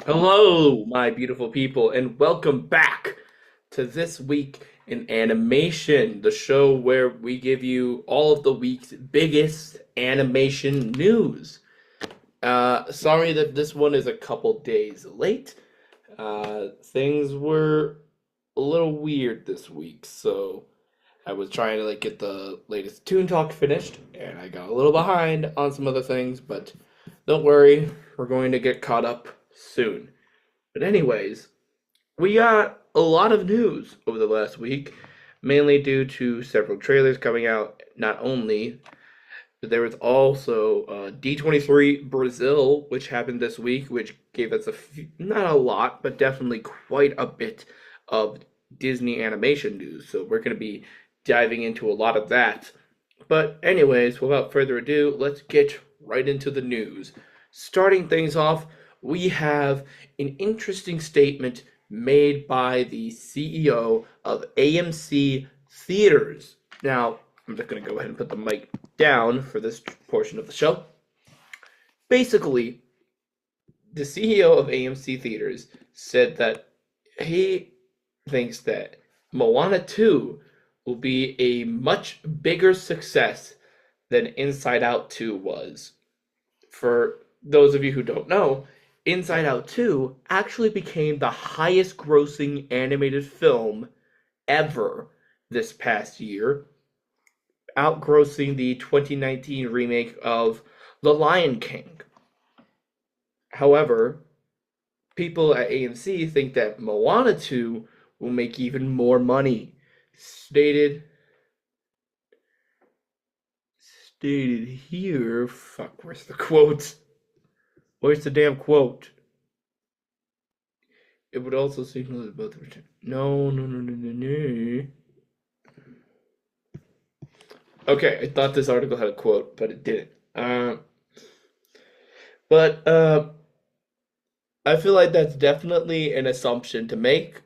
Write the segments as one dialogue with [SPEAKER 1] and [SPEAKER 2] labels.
[SPEAKER 1] Hello, my beautiful people, and welcome back to This Week in Animation, the show where we give you all of the week's biggest animation news. Sorry that this one is a couple days late. Things were a little weird this week, so I was trying to get the latest Toon Talk finished, and I got a little behind on some other things, but don't worry, we're going to get caught up soon. But anyways, we got a lot of news over the last week, mainly due to several trailers coming out. Not only, but there was also D23 Brazil, which happened this week, which gave us not a lot, but definitely quite a bit of Disney animation news. So we're going to be diving into a lot of that. But, anyways, without further ado, let's get right into the news. Starting things off, we have an interesting statement made by the CEO of AMC Theaters. Now, I'm just going to go ahead and put the mic down for this portion of the show. Basically, the CEO of AMC Theaters said that he thinks that Moana 2 will be a much bigger success than Inside Out 2 was. For those of you who don't know, Inside Out 2 actually became the highest grossing animated film ever this past year, outgrossing the 2019 remake of The Lion King. However, people at AMC think that Moana 2 will make even more money. Stated stated here, fuck, where's the quote? Where's the damn quote? It would also signal that both return. No, no, no, no, no, no. Okay, I thought this article had a quote, but it didn't. But I feel like that's definitely an assumption to make.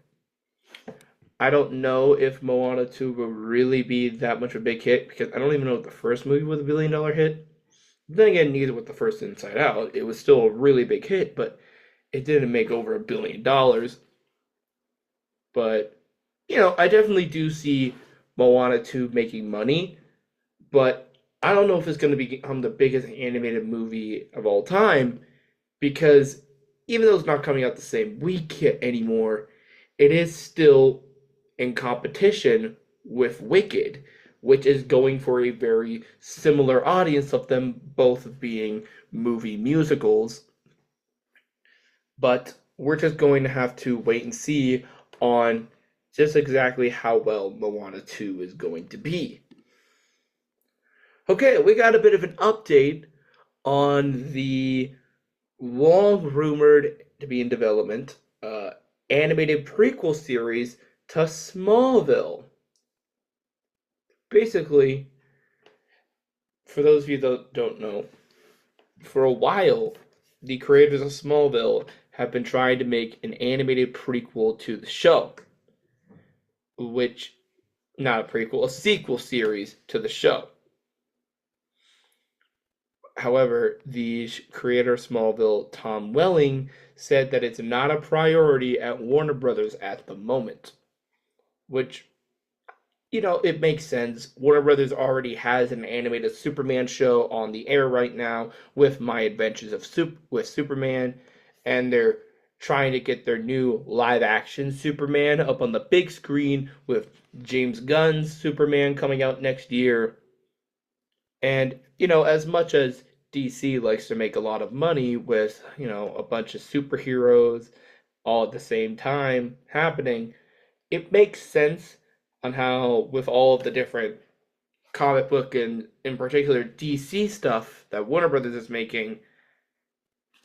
[SPEAKER 1] I don't know if Moana 2 will really be that much of a big hit because I don't even know if the first movie was $1 billion hit. Then again, neither was the first Inside Out. It was still a really big hit, but it didn't make over $1 billion. But, I definitely do see Moana 2 making money, but I don't know if it's going to become the biggest animated movie of all time because even though it's not coming out the same week anymore, it is still in competition with Wicked, which is going for a very similar audience of them both being movie musicals. But we're just going to have to wait and see on just exactly how well Moana 2 is going to be. Okay, we got a bit of an update on the long rumored to be in development animated prequel series to Smallville. Basically, for those of you that don't know, for a while, the creators of Smallville have been trying to make an animated prequel to the show, which, not a prequel, a sequel series to the show. However, the creator of Smallville, Tom Welling, said that it's not a priority at Warner Brothers at the moment, which, it makes sense. Warner Brothers already has an animated Superman show on the air right now with My Adventures with Superman, and they're trying to get their new live action Superman up on the big screen with James Gunn's Superman coming out next year. And, as much as DC likes to make a lot of money with, a bunch of superheroes all at the same time happening, it makes sense on how, with all of the different comic book and, in particular, DC stuff that Warner Brothers is making,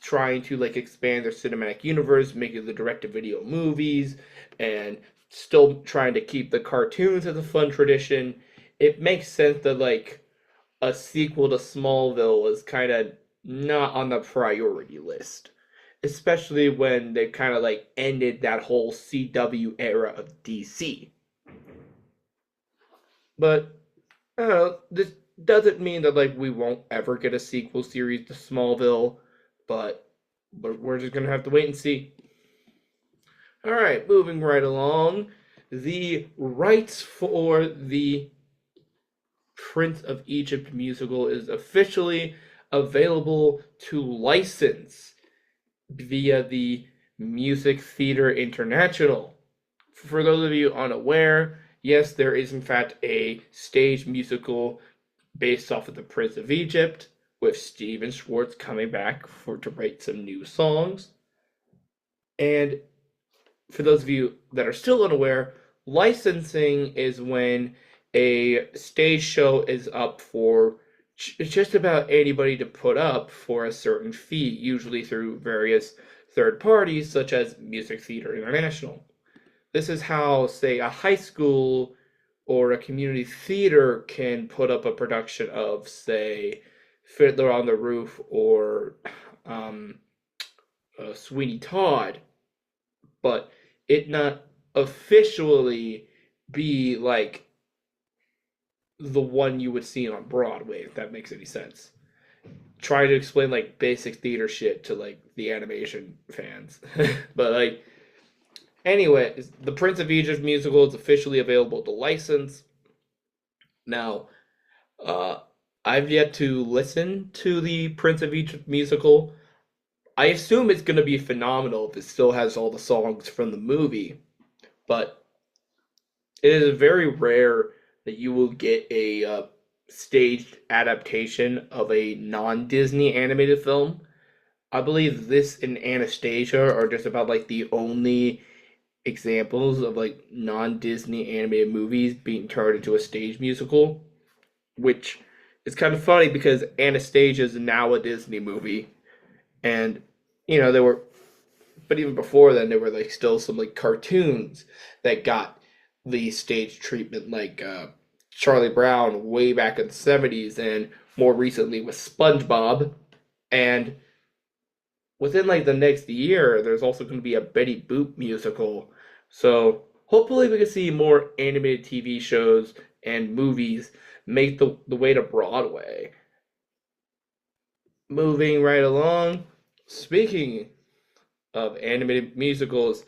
[SPEAKER 1] trying to expand their cinematic universe, making the direct-to-video movies, and still trying to keep the cartoons as a fun tradition. It makes sense that a sequel to Smallville is kind of not on the priority list, especially when they kind of ended that whole CW era of DC. But I don't know, this doesn't mean that we won't ever get a sequel series to Smallville, but but we're just gonna have to wait and see. All right, moving right along. The rights for the Prince of Egypt musical is officially available to license via the Music Theater International. For those of you unaware, yes, there is in fact a stage musical based off of the Prince of Egypt, with Steven Schwartz coming back to write some new songs. And for those of you that are still unaware, licensing is when a stage show is up for just about anybody to put up for a certain fee, usually through various third parties such as Music Theater International. This is how, say, a high school or a community theater can put up a production of, say, Fiddler on the Roof or Sweeney Todd, but it not officially be like the one you would see on Broadway, if that makes any sense. Try to explain like basic theater shit to like the animation fans. But like, anyway, the Prince of Egypt musical is officially available to license. Now, I've yet to listen to the Prince of Egypt musical. I assume it's going to be phenomenal if it still has all the songs from the movie, but it is very rare that you will get a staged adaptation of a non-Disney animated film. I believe this and Anastasia are just about like the only examples of like non-Disney animated movies being turned into a stage musical, which is kind of funny because Anastasia is now a Disney movie, and there were, but even before then there were like still some like cartoons that got the stage treatment, like Charlie Brown way back in the 70s, and more recently with SpongeBob. And within like the next year, there's also going to be a Betty Boop musical. So hopefully we can see more animated TV shows and movies make the way to Broadway. Moving right along, speaking of animated musicals,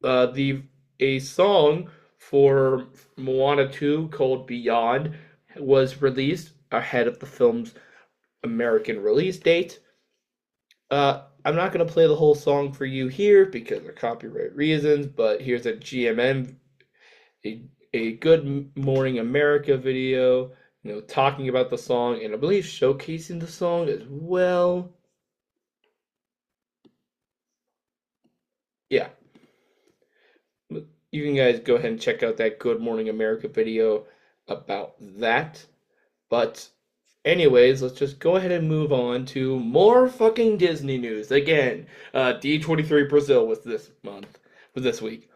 [SPEAKER 1] a song for Moana 2 called Beyond was released ahead of the film's American release date. I'm not going to play the whole song for you here because of copyright reasons, but here's a GMM, a Good Morning America video, talking about the song, and I believe showcasing the song as well. Yeah. You can guys go ahead and check out that Good Morning America video about that. But anyways, let's just go ahead and move on to more fucking Disney news. Again, D23 Brazil was this week.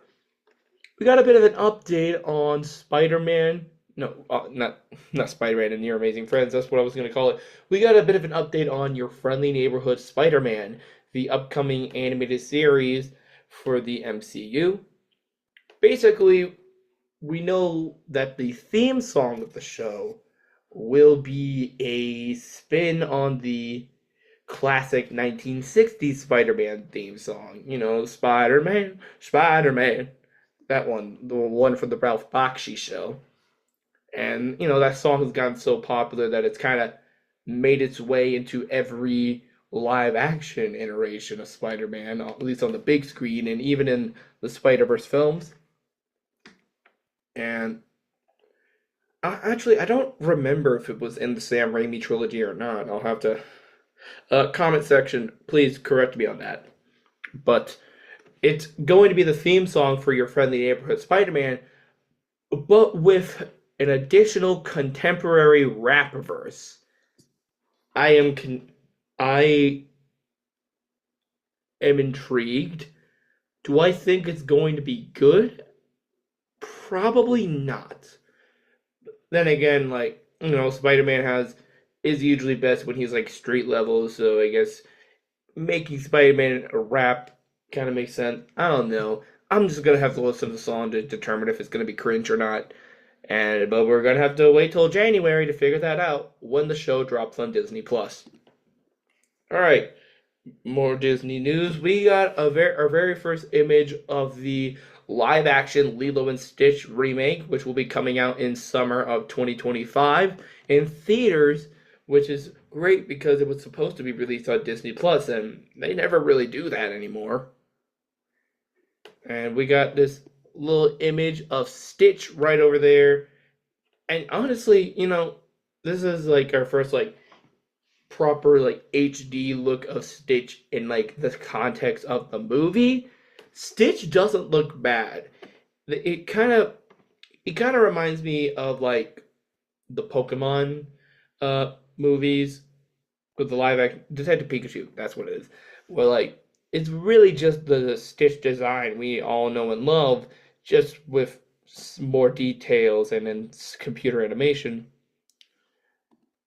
[SPEAKER 1] We got a bit of an update on Spider-Man. No, not Spider-Man and Your Amazing Friends. That's what I was going to call it. We got a bit of an update on Your Friendly Neighborhood Spider-Man, the upcoming animated series for the MCU. Basically, we know that the theme song of the show will be a spin on the classic 1960s Spider-Man theme song. Spider-Man, Spider-Man. That one, the one from the Ralph Bakshi show. And, that song has gotten so popular that it's kind of made its way into every live-action iteration of Spider-Man, at least on the big screen, and even in the Spider-Verse films. And actually, I don't remember if it was in the Sam Raimi trilogy or not. I'll have to comment section, please correct me on that. But it's going to be the theme song for Your Friendly Neighborhood Spider-Man, but with an additional contemporary rap verse. I am intrigued. Do I think it's going to be good? Probably not. Then again, like, Spider-Man is usually best when he's like street level, so I guess making Spider-Man a rap kind of makes sense. I don't know. I'm just gonna have to listen to the song to determine if it's gonna be cringe or not. But we're gonna have to wait till January to figure that out when the show drops on Disney Plus. All right, more Disney news. We got our very first image of the live action Lilo and Stitch remake, which will be coming out in summer of 2025 in theaters, which is great because it was supposed to be released on Disney Plus, and they never really do that anymore. And we got this little image of Stitch right over there. And honestly, this is like our first like proper like HD look of Stitch in like the context of the movie. Stitch doesn't look bad. It kind of reminds me of like the Pokemon movies with the live action Detective Pikachu. That's what it is. Well, like it's really just the Stitch design we all know and love, just with more details and then computer animation.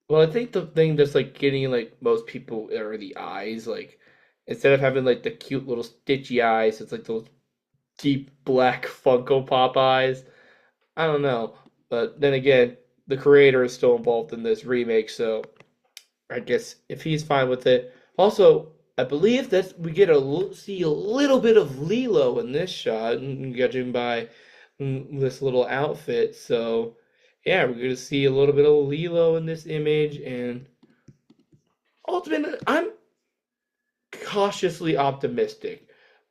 [SPEAKER 1] Well, I think the thing that's like getting like most people are the eyes. Like instead of having like the cute little stitchy eyes, it's like those deep black Funko Pop eyes. I don't know, but then again, the creator is still involved in this remake, so I guess if he's fine with it. Also, I believe that we get see a little bit of Lilo in this shot, judging by this little outfit. So, yeah, we're gonna see a little bit of Lilo in this image, and ultimately, I'm cautiously optimistic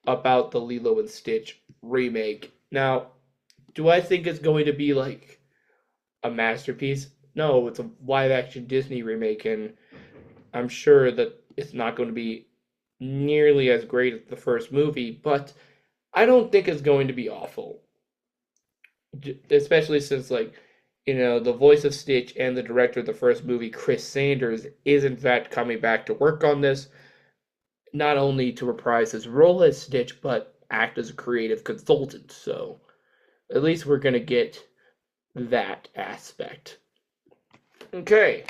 [SPEAKER 1] about the Lilo and Stitch remake. Now, do I think it's going to be like a masterpiece? No, it's a live action Disney remake, and I'm sure that it's not going to be nearly as great as the first movie, but I don't think it's going to be awful. Especially since, like, the voice of Stitch and the director of the first movie, Chris Sanders, is in fact coming back to work on this, not only to reprise his role as Stitch, but act as a creative consultant. So at least we're going to get that aspect. Okay.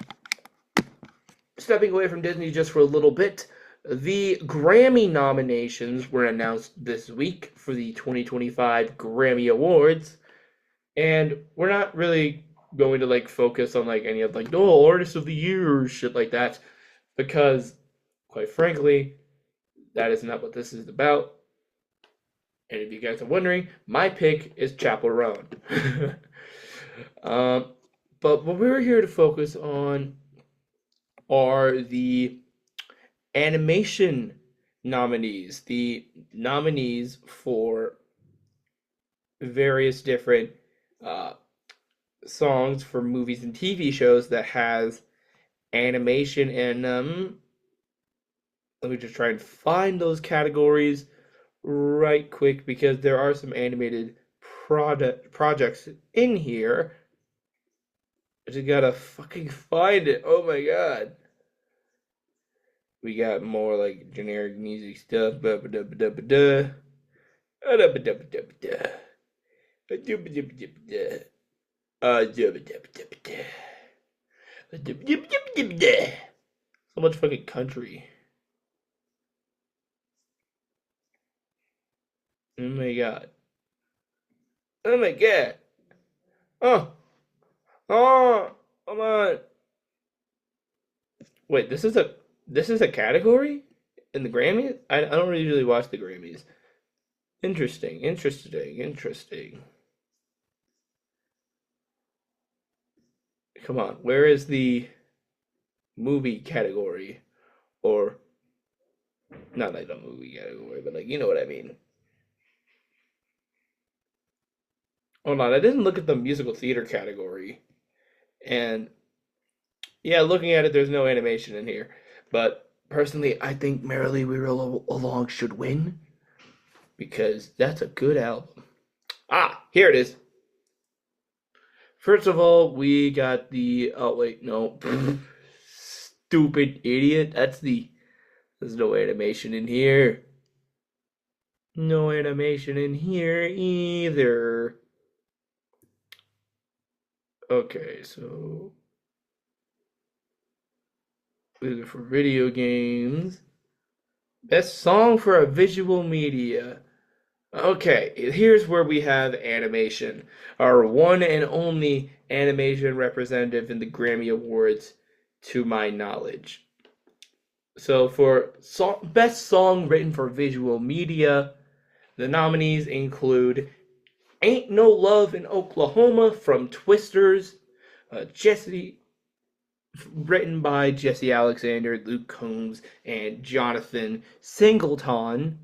[SPEAKER 1] Stepping away from Disney just for a little bit, the Grammy nominations were announced this week for the 2025 Grammy Awards, and we're not really going to like focus on like any of like artist of the year or shit like that, because quite frankly, that is not what this is about. And if you guys are wondering, my pick is Chappell Roan. But what we're here to focus on are the animation nominees, the nominees for various different songs for movies and TV shows that has animation in them. Let me just try and find those categories right quick because there are some animated projects in here. I just gotta fucking find it. Oh my god. We got more like generic music stuff. So much fucking country. Oh my god. Oh my god. Oh. Oh. Come on. Wait, this is a category in the Grammys? I don't usually watch the Grammys. Interesting, interesting, interesting. Come on, where is the movie category? Or not like the movie category, but like you know what I mean. Hold on, I didn't look at the musical theater category. And yeah, looking at it, there's no animation in here. But personally, I think Merrily We Roll Along should win because that's a good album. Ah, here it is. First of all, we got the. Oh wait, no, stupid idiot. There's no animation in here. No animation in here either. Okay, so these are for video games. Best song for a visual media. Okay, here's where we have animation. Our one and only animation representative in the Grammy Awards, to my knowledge. So for best song written for visual media, the nominees include "Ain't No Love in Oklahoma" from Twisters, Jesse, written by Jesse Alexander, Luke Combs, and Jonathan Singleton.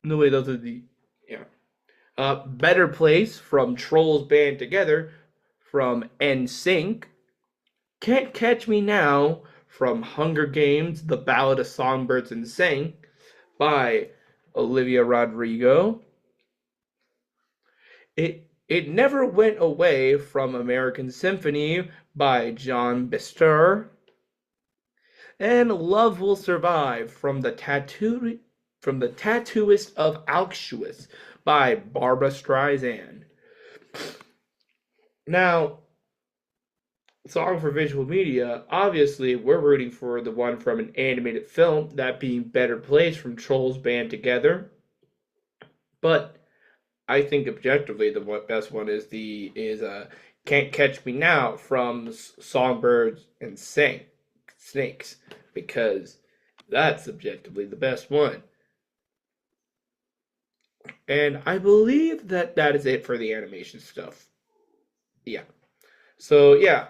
[SPEAKER 1] No way, those are the yeah. Better Place from Trolls Band Together from NSYNC. Can't Catch Me Now from Hunger Games: The Ballad of Songbirds and Sing by Olivia Rodrigo. It Never Went Away from American Symphony by John Bister. And Love Will Survive from the Tattooist of Auschwitz by Barbra Streisand. Now, song for visual media, obviously we're rooting for the one from an animated film, that being Better Place from Trolls Band Together. But I think objectively the best one is Can't Catch Me Now from Songbirds and Snakes, because that's objectively the best one. And I believe that is it for the animation stuff. Yeah. So yeah,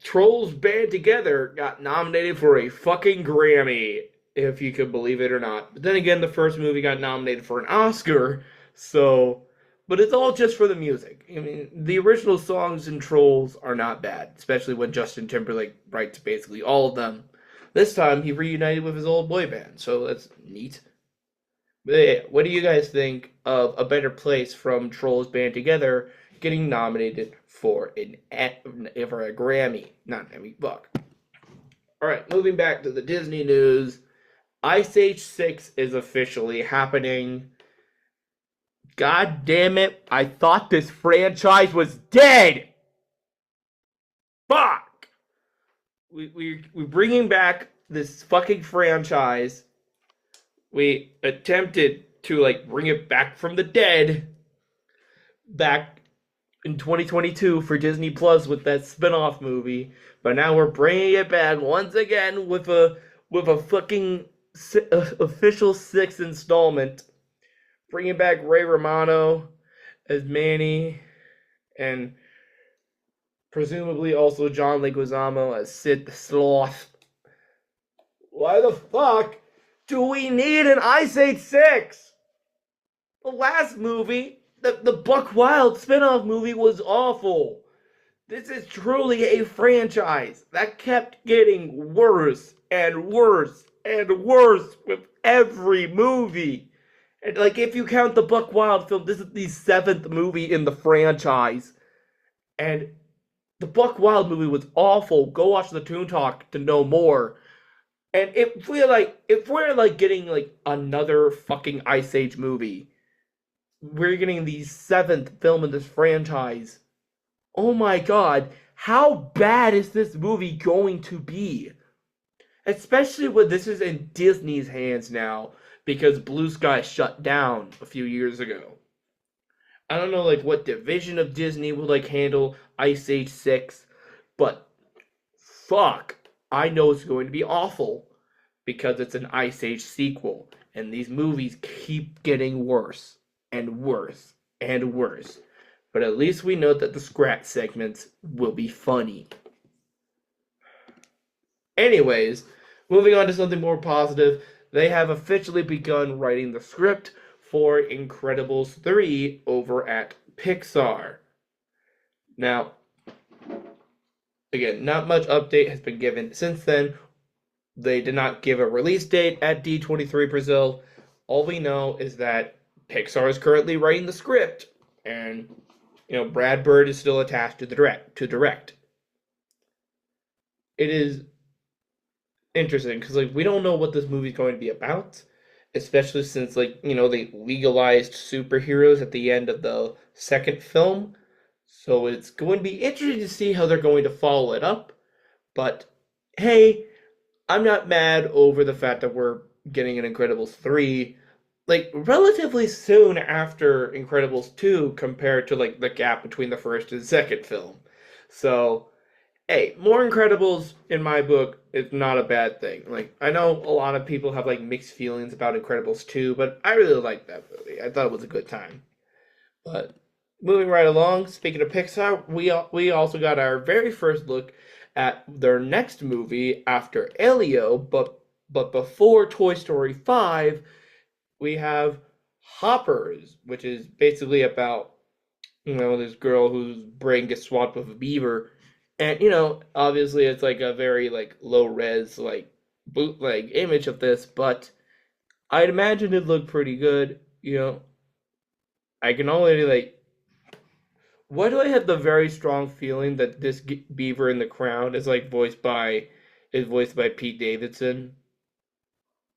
[SPEAKER 1] Trolls Band Together got nominated for a fucking Grammy, if you could believe it or not. But then again, the first movie got nominated for an Oscar, so, but it's all just for the music. I mean, the original songs in Trolls are not bad, especially when Justin Timberlake writes basically all of them. This time, he reunited with his old boy band, so that's neat. But yeah, what do you guys think of A Better Place from Trolls Band Together getting nominated for a Grammy? Not an Emmy, fuck. Alright, moving back to the Disney news. Ice Age 6 is officially happening. God damn it, I thought this franchise was dead! Fuck! We're bringing back this fucking franchise. We attempted to, like, bring it back from the dead back in 2022 for Disney Plus with that spin-off movie, but now we're bringing it back once again with a fucking official 6th installment, bringing back Ray Romano as Manny, and presumably also John Leguizamo as Sid the Sloth. Why the fuck do we need an Ice Age 6? The last movie, the Buck Wild spin-off movie, was awful. This is truly a franchise that kept getting worse and worse and worse with every movie. And like, if you count the Buck Wild film, this is the 7th movie in the franchise. And the Buck Wild movie was awful. Go watch the Toon Talk to know more. And if we're getting like another fucking Ice Age movie, we're getting the 7th film in this franchise. Oh my god, how bad is this movie going to be? Especially when this is in Disney's hands now, because Blue Sky shut down a few years ago. I don't know like what division of Disney will like handle Ice Age 6, but fuck, I know it's going to be awful because it's an Ice Age sequel, and these movies keep getting worse and worse and worse. But at least we know that the scratch segments will be funny. Anyways, moving on to something more positive, they have officially begun writing the script for Incredibles 3 over at Pixar. Now, again, not much update has been given since then. They did not give a release date at D23 Brazil. All we know is that Pixar is currently writing the script, and Brad Bird is still attached to direct. It is interesting because we don't know what this movie is going to be about, especially since they legalized superheroes at the end of the second film. So it's going to be interesting to see how they're going to follow it up. But hey, I'm not mad over the fact that we're getting an Incredibles 3 relatively soon after Incredibles 2 compared to the gap between the first and second film. So hey, more Incredibles in my book is not a bad thing. Like, I know a lot of people have like mixed feelings about Incredibles 2, but I really liked that movie. I thought it was a good time. But moving right along, speaking of Pixar, we also got our very first look at their next movie after Elio, but before Toy Story 5, we have Hoppers, which is basically about this girl whose brain gets swapped with a beaver, and obviously it's like a very like low res like bootleg image of this, but I'd imagine it looked pretty good. I can only like. Why do I have the very strong feeling that this beaver in the crown is voiced by Pete Davidson?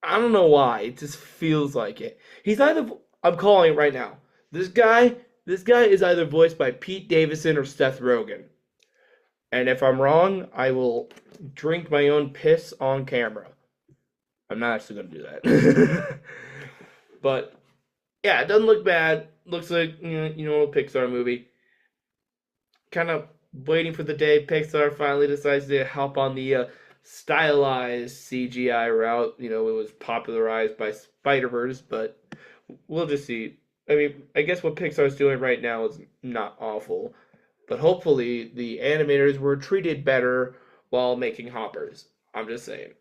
[SPEAKER 1] I don't know why. It just feels like it. He's either I'm calling it right now. This guy, this guy is either voiced by Pete Davidson or Seth Rogen. And if I'm wrong, I will drink my own piss on camera. I'm not actually gonna do that. But yeah, it doesn't look bad. Looks like a Pixar movie. Kind of waiting for the day Pixar finally decides to hop on the stylized CGI route. It was popularized by Spider-Verse, but we'll just see. I mean, I guess what Pixar's doing right now is not awful, but hopefully the animators were treated better while making Hoppers. I'm just saying.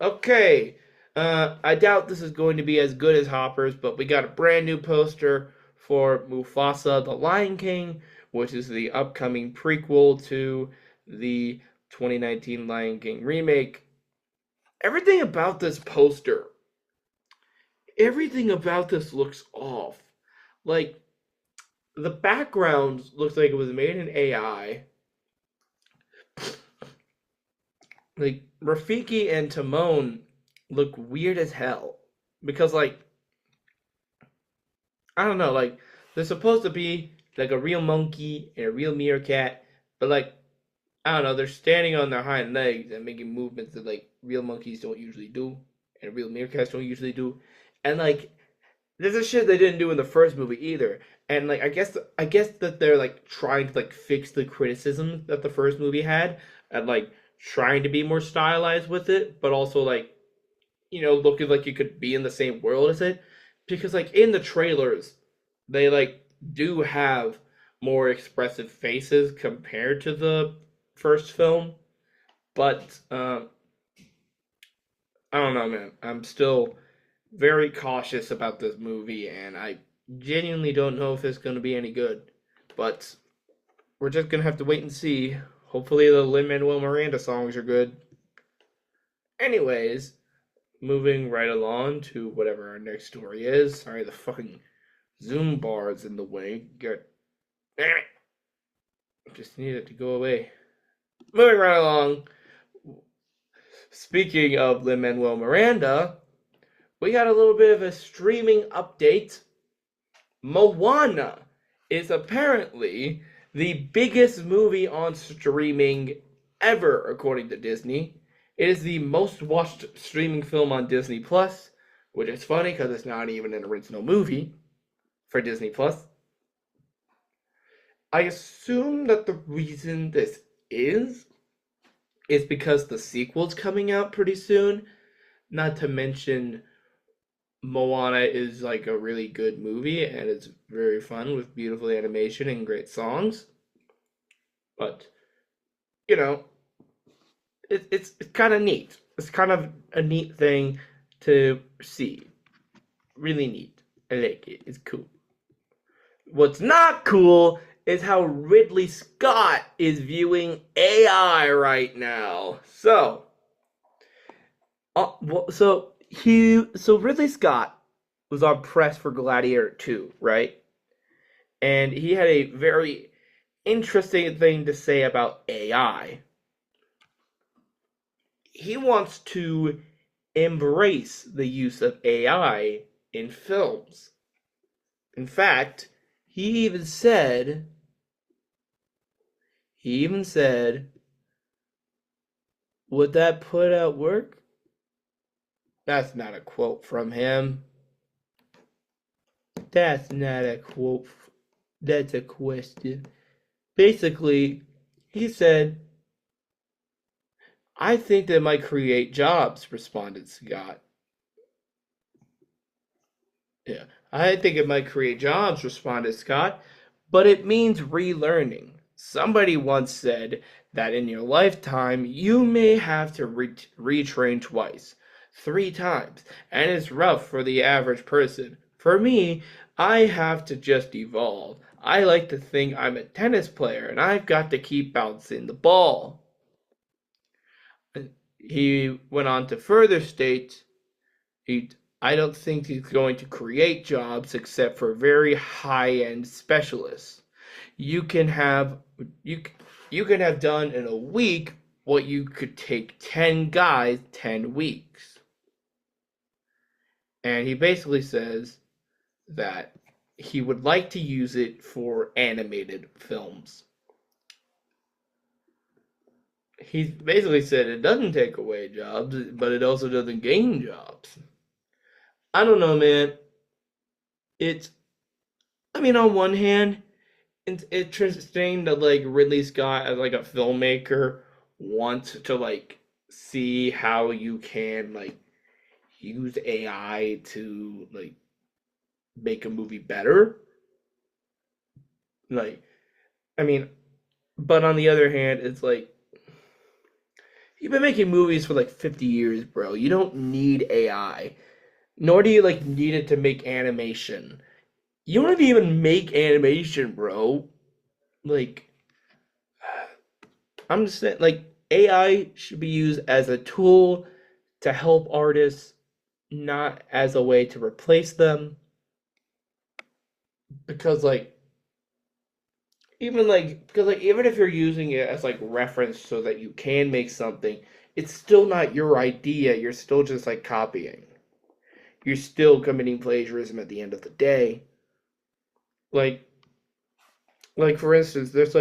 [SPEAKER 1] Okay, I doubt this is going to be as good as Hoppers, but we got a brand new poster for Mufasa the Lion King, which is the upcoming prequel to the 2019 Lion King remake. Everything about this poster, everything about this looks off. Like, the background looks like it was made in AI. Like, Rafiki and Timon look weird as hell. Because, like, I don't know, like, they're supposed to be like a real monkey and a real meerkat, but like, I don't know, they're standing on their hind legs and making movements that like real monkeys don't usually do, and real meerkats don't usually do. And like, there's a shit they didn't do in the first movie either. And like, I guess that they're like trying to like fix the criticism that the first movie had, and like trying to be more stylized with it, but also like looking like you could be in the same world as it. Because like in the trailers, they like do have more expressive faces compared to the first film, but I don't know, man. I'm still very cautious about this movie, and I genuinely don't know if it's going to be any good. But we're just gonna have to wait and see. Hopefully, the Lin-Manuel Miranda songs are good. Anyways, moving right along to whatever our next story is. Sorry, the fucking Zoom bar is in the way. Good. Damn it. Just need it to go away. Moving right along. Speaking of Lin-Manuel Miranda, we got a little bit of a streaming update. Moana is apparently the biggest movie on streaming ever, according to Disney. It is the most watched streaming film on Disney Plus, which is funny because it's not even an original movie for Disney Plus. I assume that the reason this is because the sequel's coming out pretty soon. Not to mention, Moana is like a really good movie and it's very fun with beautiful animation and great songs. But you know, it's kind of neat. It's kind of a neat thing to see. Really neat. I like it. It's cool. What's not cool is how Ridley Scott is viewing AI right now. So Ridley Scott was on press for Gladiator 2, right? And he had a very interesting thing to say about AI. He wants to embrace the use of AI in films. In fact, he even said, would that put out work? That's not a quote from him. That's not a quote. That's a question. Basically, He said, I think that might create jobs, responded Scott. Yeah, I think it might create jobs, responded Scott, but it means relearning. Somebody once said that in your lifetime, you may have to retrain twice, 3 times, and it's rough for the average person. For me, I have to just evolve. I like to think I'm a tennis player and I've got to keep bouncing the ball. He went on to further state he, I don't think he's going to create jobs except for very high-end specialists. You can have you you can have done in a week what you could take 10 guys 10 weeks. And he basically says that he would like to use it for animated films. He basically said it doesn't take away jobs, but it also doesn't gain jobs. I don't know, man. It's, I mean, on one hand, it's interesting that like Ridley Scott as like a filmmaker wants to like see how you can like use AI to like make a movie better. Like, I mean, but on the other hand, it's like you've been making movies for like 50 years, bro. You don't need AI. Nor do you like need it to make animation. You don't even make animation, bro. Like, I'm just saying, like, AI should be used as a tool to help artists, not as a way to replace them. Because, even if you're using it as like reference so that you can make something, it's still not your idea. You're still just like copying. You're still committing plagiarism at the end of the day. Like, for instance, there's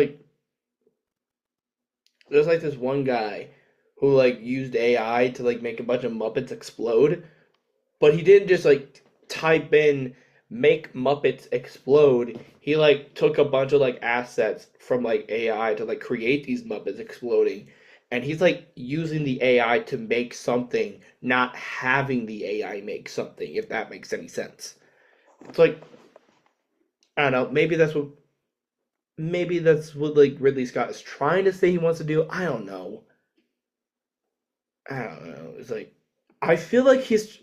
[SPEAKER 1] this one guy who like used AI to like make a bunch of Muppets explode, but he didn't just like type in make Muppets explode. He like took a bunch of like assets from like AI to like create these Muppets exploding. And he's like using the AI to make something, not having the AI make something, if that makes any sense. It's like, I don't know, maybe that's what like Ridley Scott is trying to say he wants to do. I don't know. I don't know. It's like I feel like he's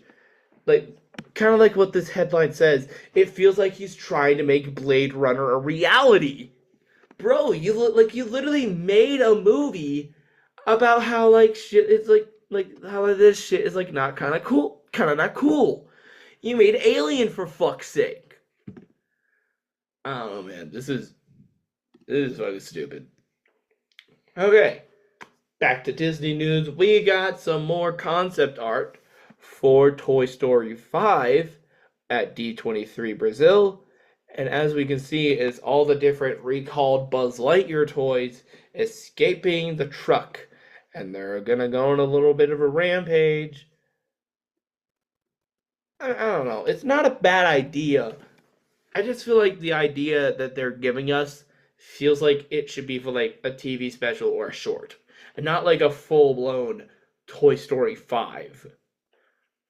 [SPEAKER 1] like kind of like what this headline says. It feels like he's trying to make Blade Runner a reality. Bro, you literally made a movie about how like shit is like how this shit is like not kind of not cool. You made Alien for fuck's sake. I don't know, man. This is fucking stupid. Okay, back to Disney news. We got some more concept art for Toy Story 5 at D23 Brazil. And as we can see, is all the different recalled Buzz Lightyear toys escaping the truck. And they're gonna go on a little bit of a rampage. I don't know. It's not a bad idea. I just feel like the idea that they're giving us feels like it should be for like a TV special or a short, and not like a full-blown Toy Story 5.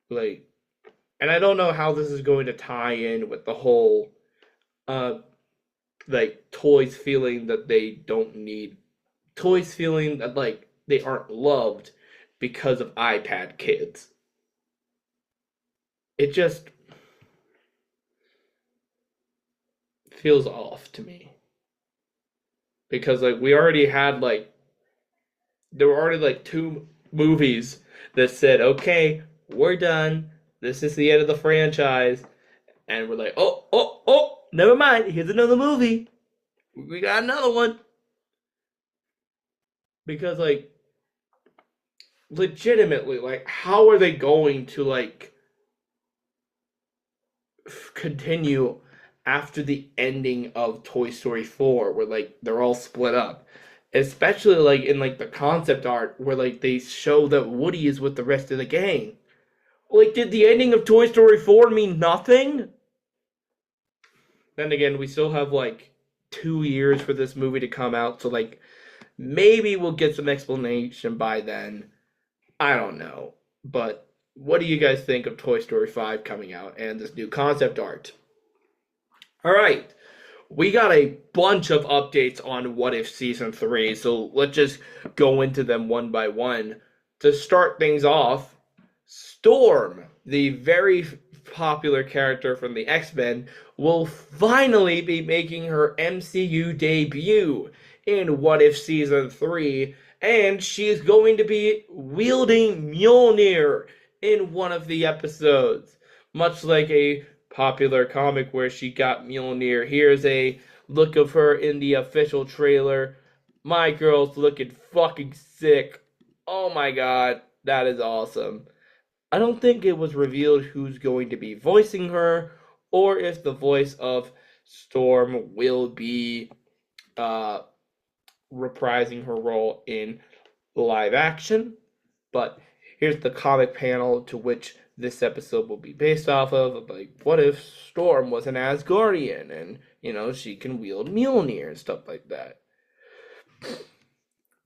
[SPEAKER 1] Like, and I don't know how this is going to tie in with the whole like toys feeling that they don't need, toys feeling that like they aren't loved because of iPad kids. It just feels off to me. Because like we already had like there were already like 2 movies that said, okay, we're done. This is the end of the franchise. And we're like, oh, never mind. Here's another movie. We got another one. Because like legitimately, like how are they going to like continue after the ending of Toy Story 4 where like they're all split up, especially like in like the concept art where like they show that Woody is with the rest of the gang. Like, did the ending of Toy Story 4 mean nothing? Then again, we still have like 2 years for this movie to come out, so like Maybe we'll get some explanation by then. I don't know. But what do you guys think of Toy Story 5 coming out and this new concept art? All right. We got a bunch of updates on What If Season 3, so let's just go into them one by one. To start things off, Storm, the very popular character from the X-Men, will finally be making her MCU debut in What If Season 3, and she's going to be wielding Mjolnir in one of the episodes, much like a popular comic where she got Mjolnir. Here's a look of her in the official trailer. My girl's looking fucking sick. Oh my god, that is awesome. I don't think it was revealed who's going to be voicing her, or if the voice of Storm will be uh, reprising her role in live action. But here's the comic panel to which this episode will be based off of. Like, what if Storm was an Asgardian and, she can wield Mjolnir and stuff like that.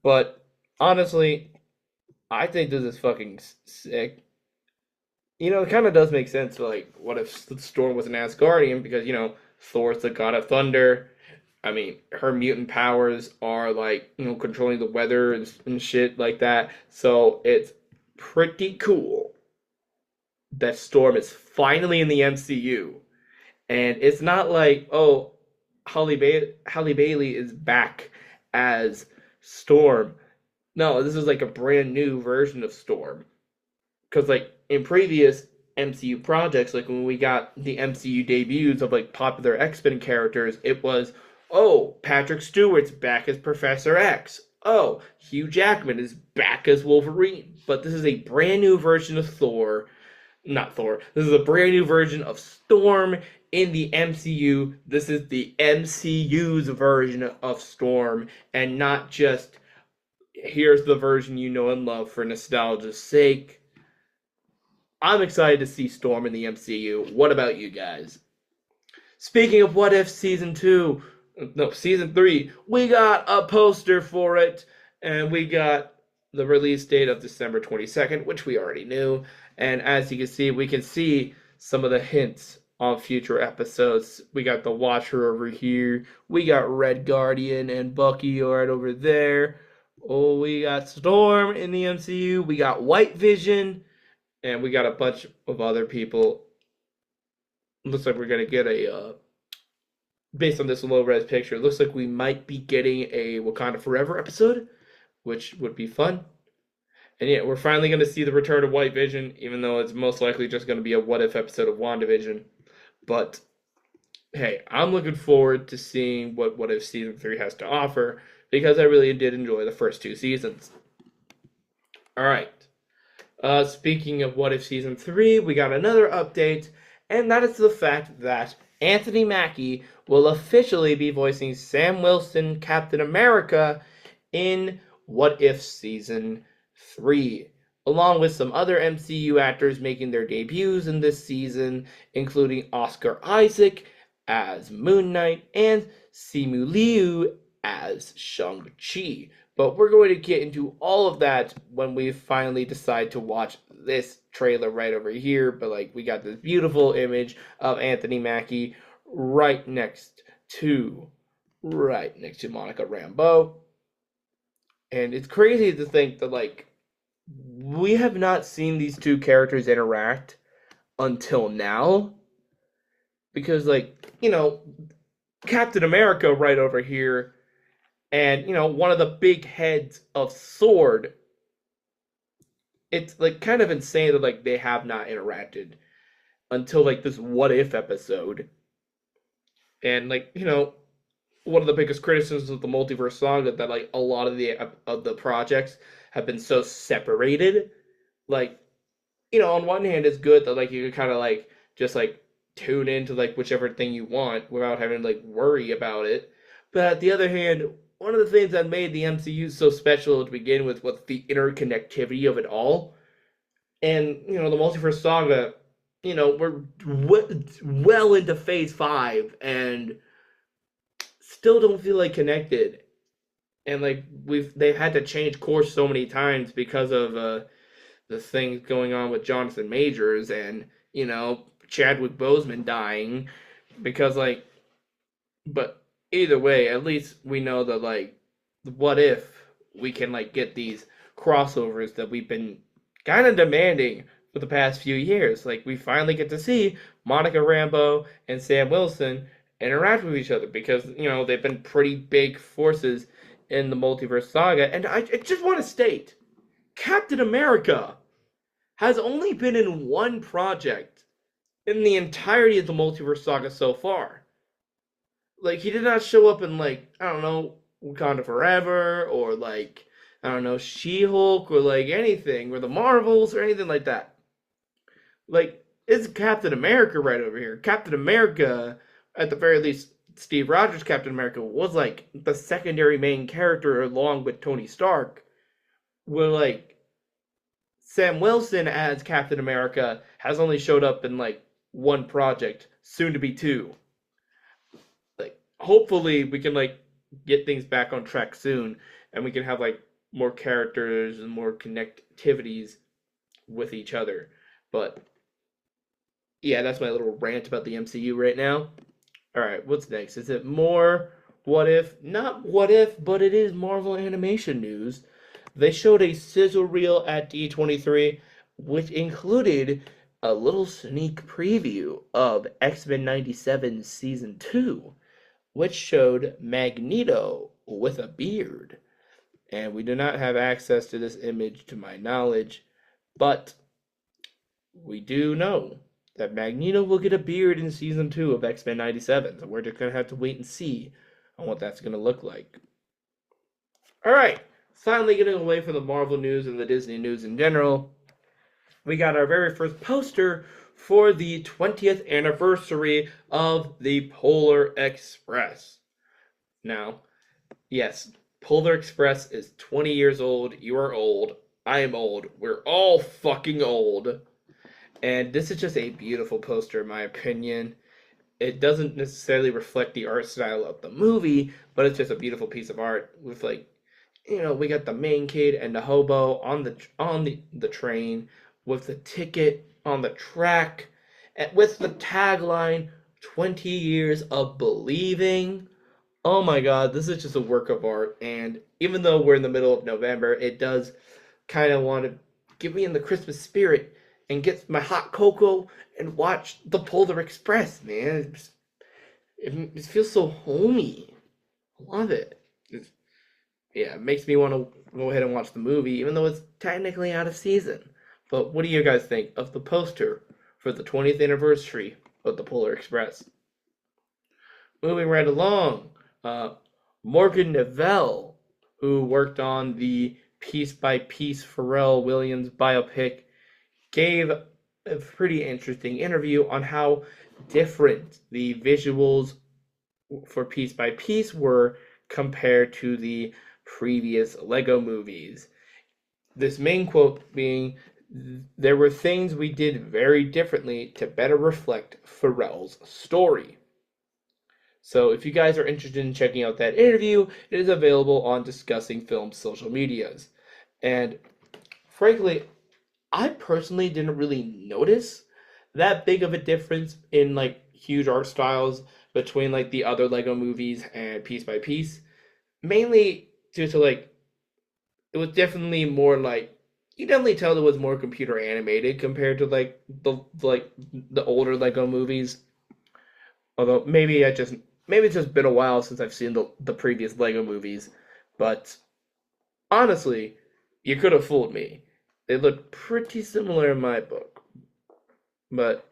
[SPEAKER 1] But honestly, I think this is fucking sick. It kind of does make sense. Like, what if Storm was an Asgardian? Because, Thor's the god of thunder. I mean, her mutant powers are like, controlling the weather and shit like that. So it's pretty cool that Storm is finally in the MCU. And it's not like, oh, Halle Bailey is back as Storm. No, this is like a brand new version of Storm. Because, like, in previous MCU projects, like when we got the MCU debuts of like popular X-Men characters, it was, oh, Patrick Stewart's back as Professor X. Oh, Hugh Jackman is back as Wolverine. But this is a brand new version of Thor. Not Thor. This is a brand new version of Storm in the MCU. This is the MCU's version of Storm, and not just here's the version you know and love for nostalgia's sake. I'm excited to see Storm in the MCU. What about you guys? Speaking of What If Season 3, we got a poster for it, and we got the release date of December 22nd, which we already knew. And as you can see, we can see some of the hints on future episodes. We got the Watcher over here. We got Red Guardian and Bucky right over there. Oh, we got Storm in the MCU. We got White Vision. And we got a bunch of other people. Looks like we're going to get based on this low-res picture, it looks like we might be getting a Wakanda Forever episode, which would be fun. And yeah, we're finally going to see the return of White Vision, even though it's most likely just going to be a what-if episode of WandaVision. But, hey, I'm looking forward to seeing what If Season 3 has to offer, because I really did enjoy the first 2 seasons. Alright. Speaking of What If Season 3, we got another update, and that is the fact that Anthony Mackie will officially be voicing Sam Wilson, Captain America, in What If Season 3, along with some other MCU actors making their debuts in this season, including Oscar Isaac as Moon Knight and Simu Liu as Shang-Chi. But we're going to get into all of that when we finally decide to watch this trailer right over here. But like, we got this beautiful image of Anthony Mackie right next to Monica Rambeau. And it's crazy to think that like we have not seen these two characters interact until now. Because like, Captain America right over here, and, one of the big heads of Sword, it's, like, kind of insane that, like, they have not interacted until, like, this What If episode. And, like, one of the biggest criticisms of the multiverse saga that, like, a lot of the projects have been so separated. Like, on one hand, it's good that, like, you can kind of, like, just, like, tune into, like, whichever thing you want without having to, like, worry about it. But on the other hand, one of the things that made the MCU so special to begin with was the interconnectivity of it all. And, the Multiverse Saga, we're well into Phase 5 and still don't feel like connected. and like they've had to change course so many times because of the things going on with Jonathan Majors and Chadwick Boseman dying because like but either way, at least we know that like what if we can like get these crossovers that we've been kind of demanding for the past few years. Like we finally get to see Monica Rambeau and Sam Wilson interact with each other because they've been pretty big forces in the multiverse saga. And I just want to state, Captain America has only been in one project in the entirety of the multiverse saga so far. Like he did not show up in like I don't know Wakanda Forever or like I don't know She-Hulk or like anything or the Marvels or anything like that. Like it's Captain America right over here. Captain America, at the very least, Steve Rogers' Captain America was like the secondary main character along with Tony Stark. Where like Sam Wilson as Captain America has only showed up in like one project, soon to be two. Like hopefully we can like get things back on track soon and we can have like more characters and more connectivities with each other. But yeah, that's my little rant about the MCU right now. All right, what's next? Is it more what if? Not what if, but it is Marvel animation news. They showed a sizzle reel at D23 which included a little sneak preview of X-Men 97 season 2, which showed Magneto with a beard. And we do not have access to this image to my knowledge, but we do know that Magneto will get a beard in season 2 of X-Men 97. So we're just going to have to wait and see on what that's going to look like. All right, finally getting away from the Marvel news and the Disney news in general, we got our very first poster for the 20th anniversary of the Polar Express. Now, yes, Polar Express is 20 years old. You are old. I am old. We're all fucking old. And this is just a beautiful poster, in my opinion. It doesn't necessarily reflect the art style of the movie, but it's just a beautiful piece of art with like, we got the main kid and the hobo on the train with the ticket on the track and with the tagline 20 years of believing. Oh my god, this is just a work of art, and even though we're in the middle of November, it does kind of want to get me in the Christmas spirit and get my hot cocoa and watch the Polar Express, man. It feels so homey. I love it. Yeah, it makes me want to go ahead and watch the movie, even though it's technically out of season. But what do you guys think of the poster for the 20th anniversary of the Polar Express? Moving right along, Morgan Neville, who worked on the Piece by Piece Pharrell Williams biopic, gave a pretty interesting interview on how different the visuals for Piece by Piece were compared to the previous Lego movies. This main quote being, "There were things we did very differently to better reflect Pharrell's story." So if you guys are interested in checking out that interview, it is available on Discussing Film's social medias. And frankly, I personally didn't really notice that big of a difference in like huge art styles between like the other Lego movies and Piece by Piece. Mainly due to like it was definitely more like you definitely tell it was more computer animated compared to like the older Lego movies. Although maybe it's just been a while since I've seen the previous Lego movies, but honestly, you could have fooled me. They look pretty similar in my book. But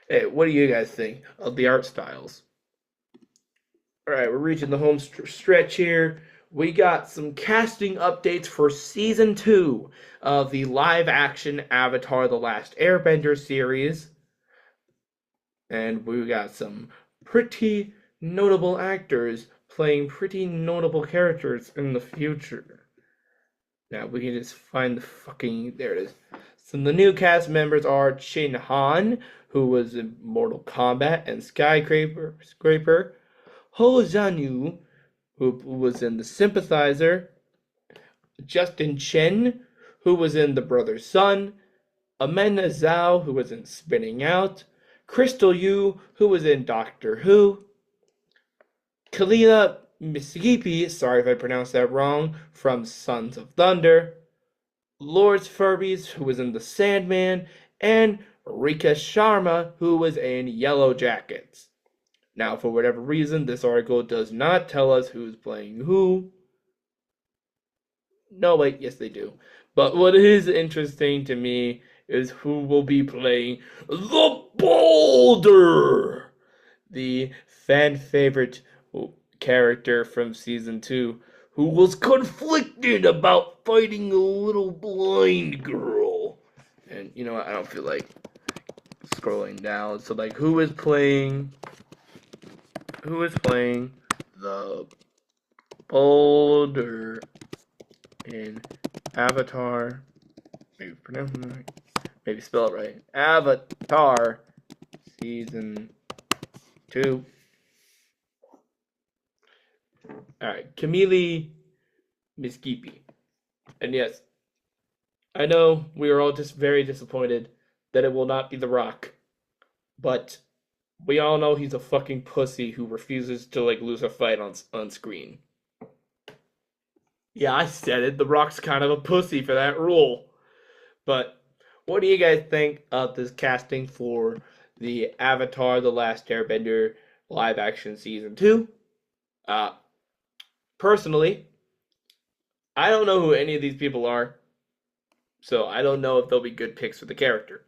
[SPEAKER 1] hey, what do you guys think of the art styles? All right, we're reaching the home stretch here. We got some casting updates for season 2 of the live action Avatar The Last Airbender series. And we got some pretty notable actors playing pretty notable characters in the future. Now we can just find the fucking, there it is. So the new cast members are Chin Han, who was in Mortal Kombat and Skyscraper, Ho Zhanyu, who was in The Sympathizer, Justin Chen, who was in The Brother's Son, Amanda Zhao, who was in Spinning Out, Crystal Yu, who was in Doctor Who, Kalila Miskipi, sorry if I pronounced that wrong, from Sons of Thunder, Lawrence Furbies, who was in The Sandman, and Rika Sharma, who was in Yellow Jackets. Now, for whatever reason, this article does not tell us who's playing who. No, wait, yes they do. But what is interesting to me is who will be playing the Boulder, the fan favorite character from season 2, who was conflicted about fighting a little blind girl. And you know what? I don't feel like scrolling down. So, like, who is playing the Boulder in Avatar? Maybe pronounce it right. Maybe spell it right. Avatar season 2. Alright, Camille Miskipi. And yes, I know we are all just very disappointed that it will not be The Rock. But we all know he's a fucking pussy who refuses to, like, lose a fight on screen. Yeah, I said it. The Rock's kind of a pussy for that role. But what do you guys think of this casting for the Avatar The Last Airbender live action season 2? Personally, I don't know who any of these people are, so I don't know if they'll be good picks for the character.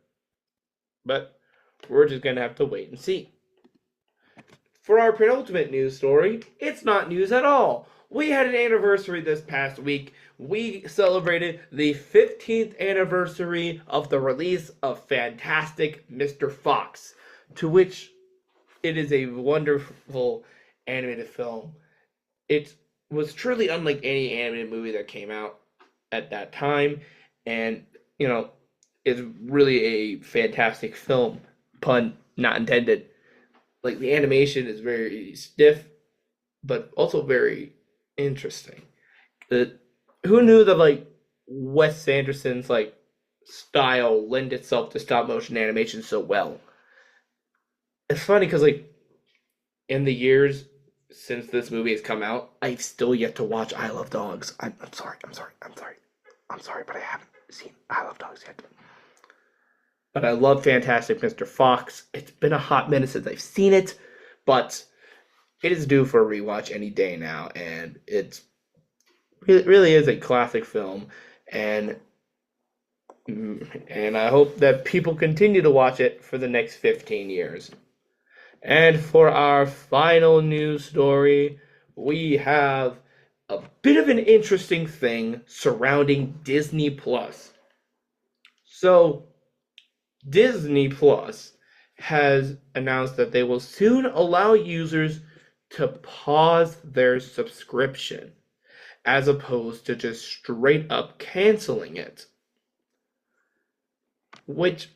[SPEAKER 1] But we're just going to have to wait and see. For our penultimate news story, it's not news at all. We had an anniversary this past week. We celebrated the 15th anniversary of the release of Fantastic Mr. Fox, to which it is a wonderful animated film. It was truly unlike any animated movie that came out at that time, and, you know, it's really a fantastic film, pun not intended. Like, the animation is very stiff, but also very interesting. Who knew that, like, Wes Anderson's, like, style lend itself to stop motion animation so well? It's funny because, like, in the years since this movie has come out, I've still yet to watch I Love Dogs. I'm sorry, but I haven't seen I Love Dogs yet. But I love Fantastic Mr. Fox. It's been a hot minute since I've seen it, but it is due for a rewatch any day now, and it really is a classic film, and I hope that people continue to watch it for the next 15 years. And for our final news story, we have a bit of an interesting thing surrounding Disney Plus. So, Disney Plus has announced that they will soon allow users to pause their subscription, as opposed to just straight up canceling it. Which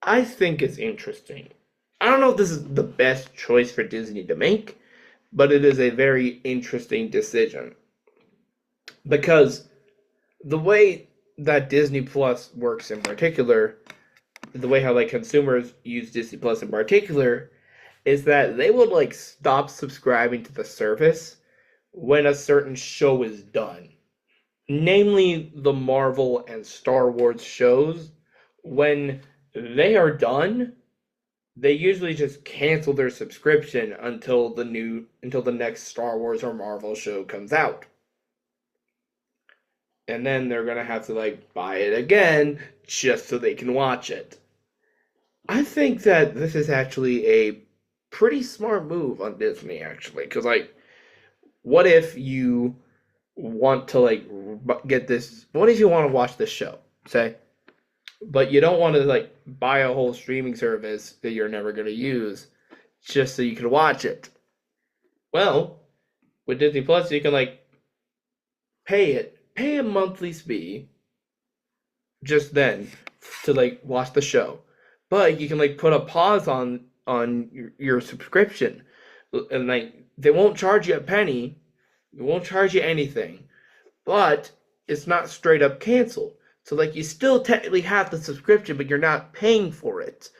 [SPEAKER 1] I think is interesting. I don't know if this is the best choice for Disney to make, but it is a very interesting decision. Because the way that Disney Plus works in particular, the way how, like, consumers use Disney Plus in particular, is that they will, like, stop subscribing to the service when a certain show is done. Namely, the Marvel and Star Wars shows. When they are done, they usually just cancel their subscription until the next Star Wars or Marvel show comes out. And then they're gonna have to, like, buy it again just so they can watch it. I think that this is actually a pretty smart move on Disney, actually, because, like, what if you want to, like, get this? What if you want to watch this show, say, but you don't want to, like, buy a whole streaming service that you're never going to use just so you can watch it? Well, with Disney Plus, you can, like, pay a monthly fee just then to, like, watch the show. But you can, like, put a pause on your subscription, and, like, they won't charge you a penny We won't charge you anything, but it's not straight up canceled. So like you still technically have the subscription, but you're not paying for it.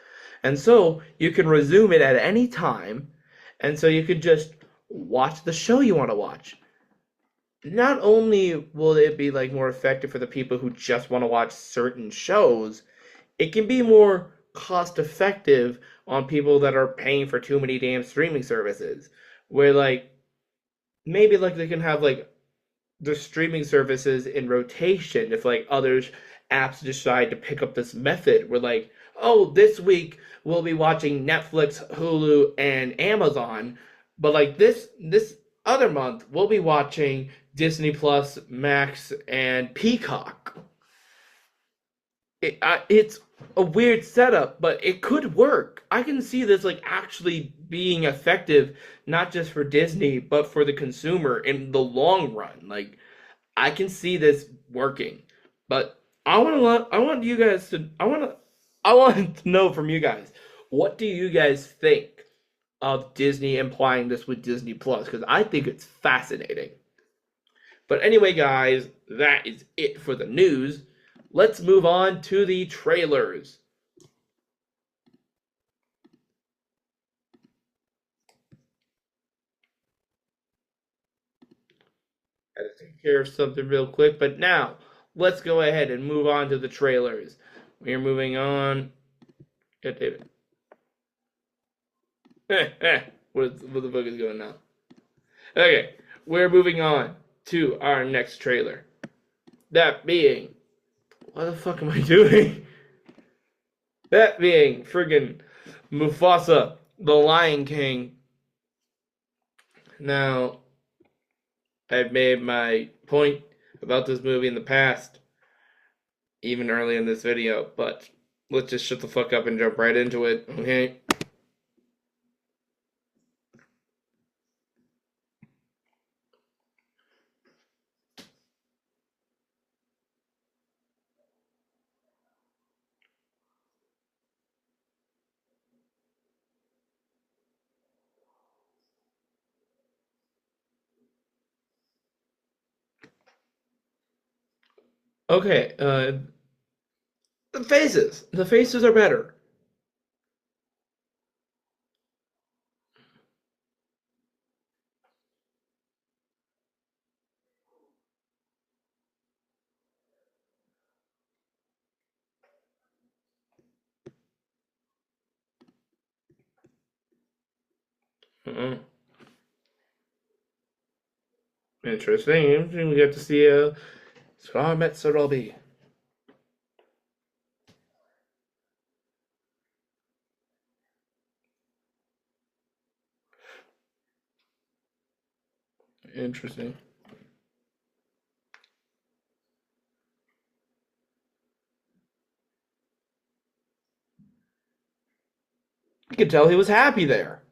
[SPEAKER 1] And so you can resume it at any time. And so you can just watch the show you want to watch. Not only will it be like more effective for the people who just want to watch certain shows, it can be more cost effective on people that are paying for too many damn streaming services. Where like maybe like they can have like the streaming services in rotation if like other apps decide to pick up this method where like, oh, this week we'll be watching Netflix, Hulu, and Amazon, but like this other month we'll be watching Disney Plus, Max, and Peacock. It's a weird setup, but it could work. I can see this like actually being effective, not just for Disney, but for the consumer in the long run. Like I can see this working, but I want you guys to, I want to know from you guys, what do you guys think of Disney implying this with Disney Plus? Because I think it's fascinating. But anyway, guys, that is it for the news. Let's move on to the trailers. I had to take care of something real quick, but now let's go ahead and move on to the trailers. We are moving on. God damn it. What the fuck is going on? Okay, we're moving on to our next trailer. That being, what the fuck am I doing? That being friggin' Mufasa, the Lion King. Now, I've made my point about this movie in the past, even early in this video, but let's just shut the fuck up and jump right into it, okay? Okay, the faces. The faces are better. uh Interesting. We get to see So I met Sir Robbie. Interesting. You could tell he was happy there.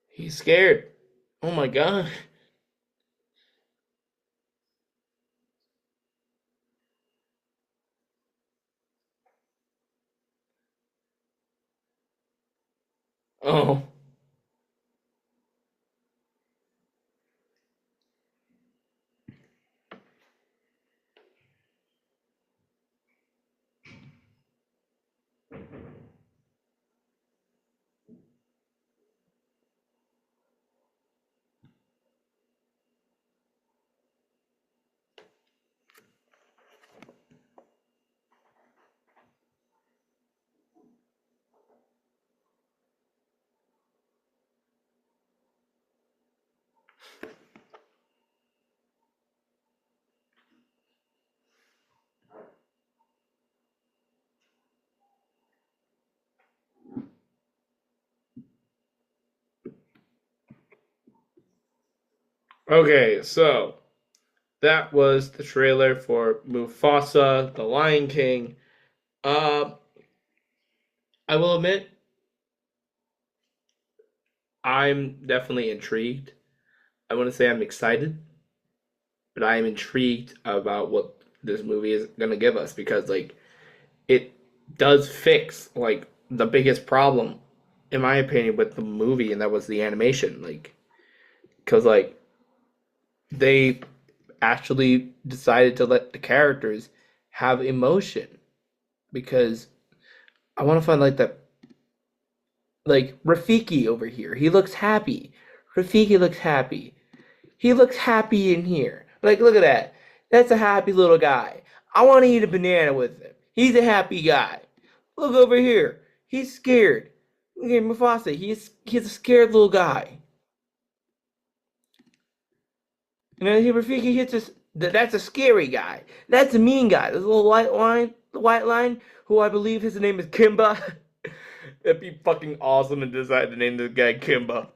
[SPEAKER 1] He's scared. Oh my god. Oh. Okay, so that was the trailer for Mufasa, the Lion King. Uh, I will admit, I'm definitely intrigued. I want to say I'm excited, but I am intrigued about what this movie is gonna give us because like it does fix like the biggest problem in my opinion, with the movie, and that was the animation. Like, because like they actually decided to let the characters have emotion. Because I want to find like that, like Rafiki over here. He looks happy. Rafiki looks happy. He looks happy in here. Like, look at that. That's a happy little guy. I want to eat a banana with him. He's a happy guy. Look over here. He's scared. Look at Mufasa. He's a scared little guy. And then Rafiki hits us. That's a scary guy. That's a mean guy. This little white line, who I believe his name is Kimba. That'd be fucking awesome to decide to name this guy Kimba.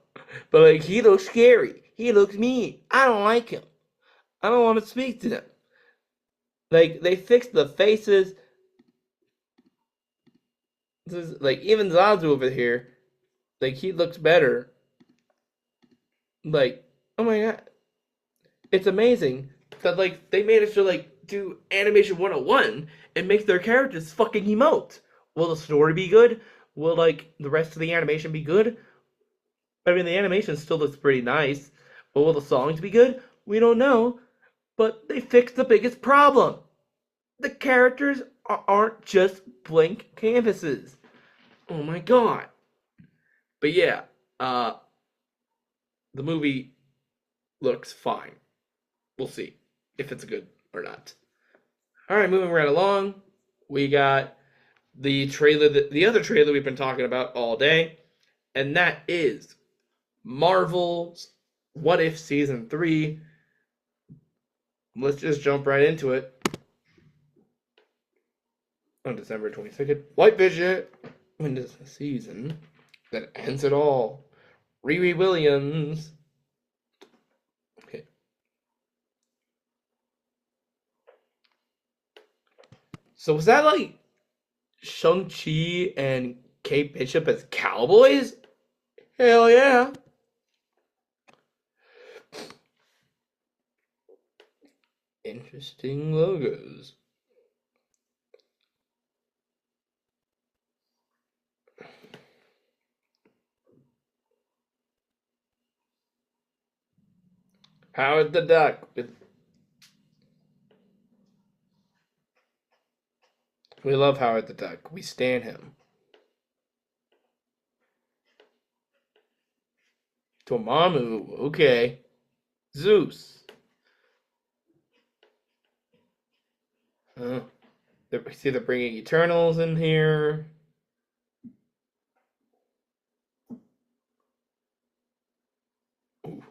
[SPEAKER 1] But like, he looks scary. He looks mean. I don't like him. I don't want to speak to them. Like, they fixed the faces. This is, like, even Zazu over here, like, he looks better. Like, oh my god. It's amazing that, like, they managed to, like, do Animation 101 and make their characters fucking emote. Will the story be good? Will, like, the rest of the animation be good? I mean, the animation still looks pretty nice. But will the songs be good? We don't know. But they fixed the biggest problem. The characters aren't just blank canvases. Oh my god. But yeah, the movie looks fine. We'll see if it's good or not. Alright, moving right along. We got the trailer, the other trailer we've been talking about all day. And that is Marvel's What If Season 3. Let's just jump right into it. On December 22nd, White Vision wins the season that ends it all. Riri Williams. Okay. So was that like Shang-Chi and Kate Bishop as cowboys? Hell yeah. Interesting logos. Howard the Duck. We love Howard the Duck. We stan him. Dormammu. Okay. Zeus. See, they're bringing Eternals in here. Ooh.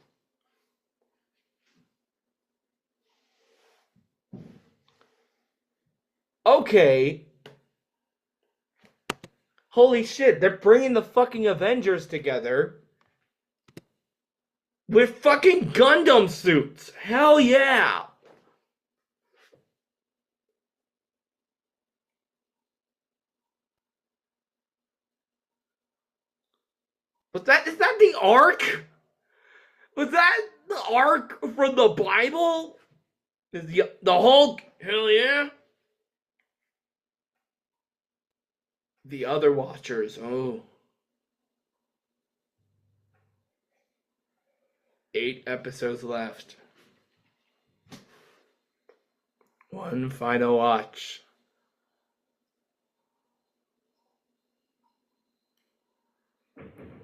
[SPEAKER 1] Okay. Holy shit, they're bringing the fucking Avengers together with fucking Gundam suits. Hell yeah. Is that the Ark? Was that the Ark from the Bible? Is the Hulk? Hell yeah. The other Watchers. Oh. 8 episodes left. One final watch.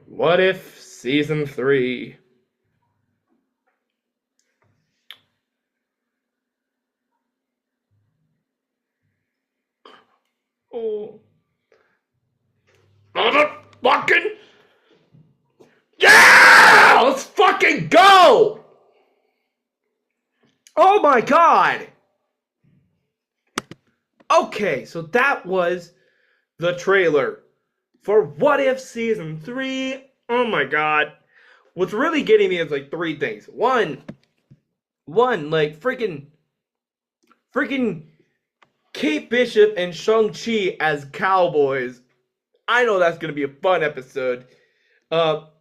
[SPEAKER 1] What If Season 3? Oh. Motherfucking. Yeah! Let's fucking go! Oh my god! Okay, so that was the trailer for What If Season 3. Oh my god. What's really getting me is like 3 things. One, like freaking Kate Bishop and Shang-Chi as cowboys. I know that's gonna be a fun episode.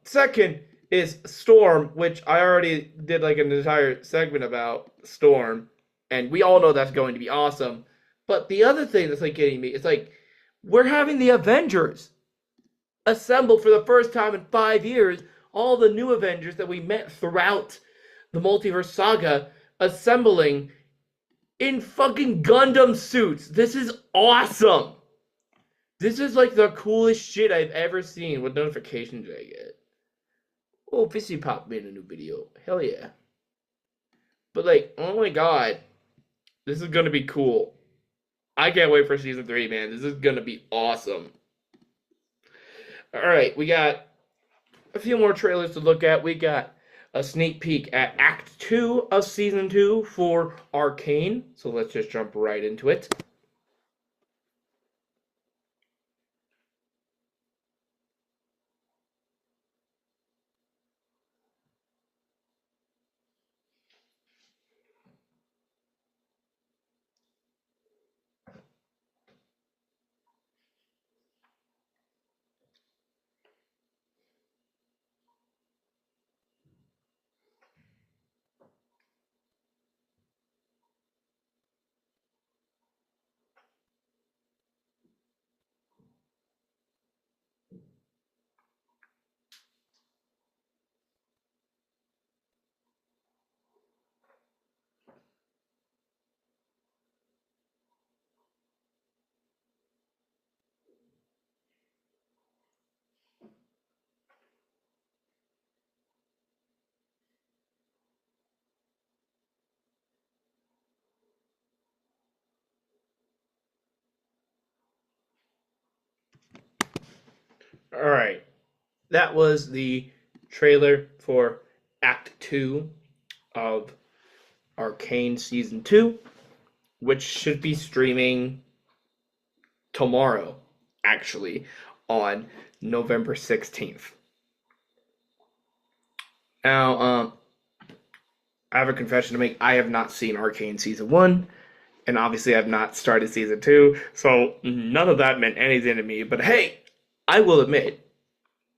[SPEAKER 1] Second is Storm, which I already did like an entire segment about Storm, and we all know that's going to be awesome. But the other thing that's like getting me is like we're having the Avengers. assemble for the first time in 5 years all the new Avengers that we met throughout the multiverse saga assembling in fucking Gundam suits. This is awesome. This is like the coolest shit I've ever seen. What notifications did I get? Oh, Fishy Pop made a new video. Hell yeah. But like, oh my god. This is gonna be cool. I can't wait for season 3, man. This is gonna be awesome. Alright, we got a few more trailers to look at. We got a sneak peek at Act 2 of Season 2 for Arcane. So let's just jump right into it. Alright. That was the trailer for Act 2 of Arcane Season 2, which should be streaming tomorrow, actually, on November 16th. Now, I have a confession to make. I have not seen Arcane Season 1, and obviously I've not started Season 2, so none of that meant anything to me. But hey, I will admit,